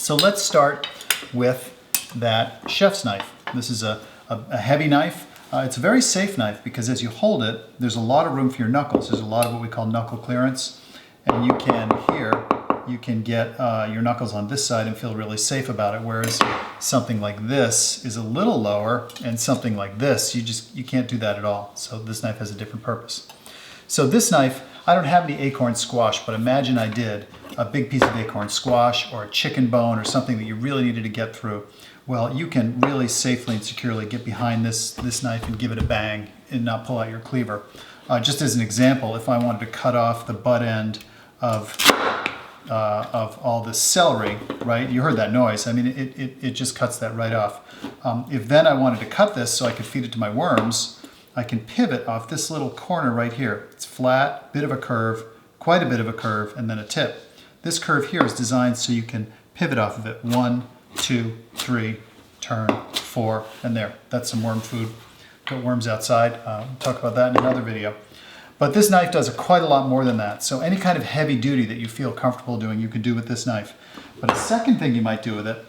So let's start with that chef's knife. This is a heavy knife. It's a very safe knife because as you hold it, there's a lot of room for your knuckles. There's a lot of what we call knuckle clearance. And you can get your knuckles on this side and feel really safe about it. Whereas something like this is a little lower, and something like this, you can't do that at all. So this knife has a different purpose. So this knife, I don't have any acorn squash, but imagine I did a big piece of acorn squash or a chicken bone or something that you really needed to get through. Well, you can really safely and securely get behind this knife and give it a bang and not pull out your cleaver. Just as an example, if I wanted to cut off the butt end of all this celery, right? You heard that noise. I mean, it just cuts that right off. If then I wanted to cut this so I could feed it to my worms, I can pivot off this little corner right here. It's flat, bit of a curve, quite a bit of a curve, and then a tip. This curve here is designed so you can pivot off of it. 1, 2, 3, turn, 4, and there. That's some worm food. Got worms outside. We'll talk about that in another video. But this knife does quite a lot more than that. So any kind of heavy duty that you feel comfortable doing, you can do with this knife. But a second thing you might do with it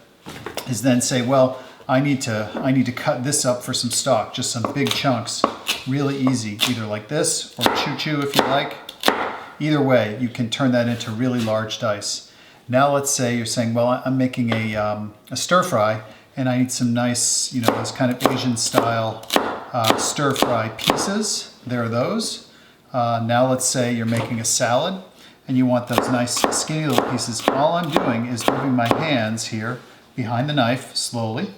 is then say, well, I need to cut this up for some stock, just some big chunks, really easy, either like this or choo-choo if you like. Either way, you can turn that into really large dice. Now let's say you're saying, well, I'm making a stir fry and I need some nice, those kind of Asian style stir fry pieces. There are those. Now let's say you're making a salad and you want those nice skinny little pieces. All I'm doing is moving my hands here behind the knife slowly.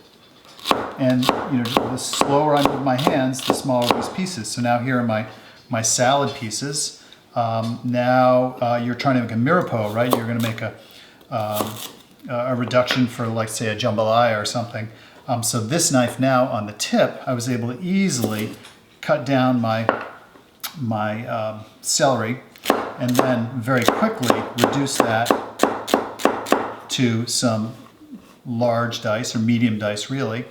And the slower I move my hands, the smaller these pieces. So now here are my salad pieces. Now you're trying to make a mirepoix, right? You're going to make a reduction for, like, say, a jambalaya or something. So this knife now on the tip, I was able to easily cut down my celery and then very quickly reduce that to some large dice or medium dice really.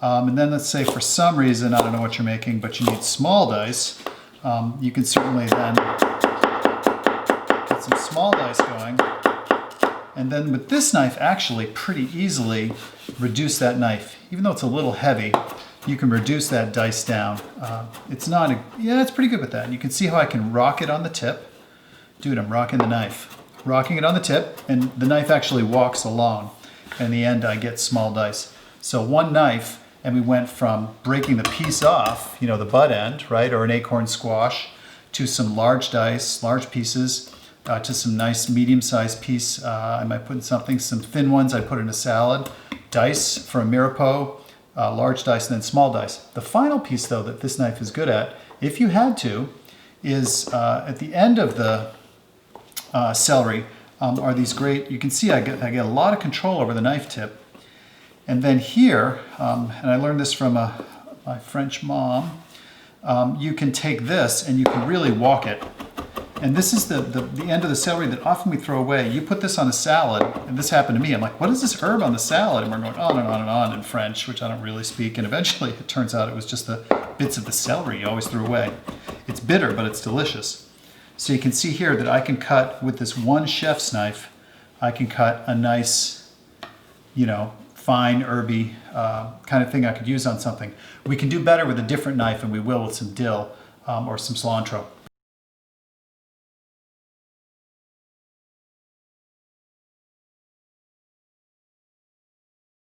And then let's say for some reason, I don't know what you're making, but you need small dice. You can certainly then get some small dice going. And then with this knife, actually pretty easily reduce that knife. Even though it's a little heavy, you can reduce that dice down. It's pretty good with that. You can see how I can rock it on the tip. Dude, I'm rocking the knife. Rocking it on the tip, and the knife actually walks along. And in the end, I get small dice. So one knife, and we went from breaking the piece off, the butt end, right, or an acorn squash, to some large dice, large pieces, to some nice medium-sized piece. I might put in some thin ones I'd put in a salad, dice for a mirepoix, large dice, and then small dice. The final piece, though, that this knife is good at, if you had to, is at the end of the celery are these great, you can see I get a lot of control over the knife tip. And then here, and I learned this from my French mom, you can take this and you can really walk it. And this is the end of the celery that often we throw away. You put this on a salad, and this happened to me. I'm like, what is this herb on the salad? And we're going on and on and on in French, which I don't really speak. And eventually it turns out it was just the bits of the celery you always threw away. It's bitter, but it's delicious. So you can see here that I can cut with this one chef's knife, I can cut a nice, fine herby kind of thing I could use on something. We can do better with a different knife, and we will with some dill or some cilantro.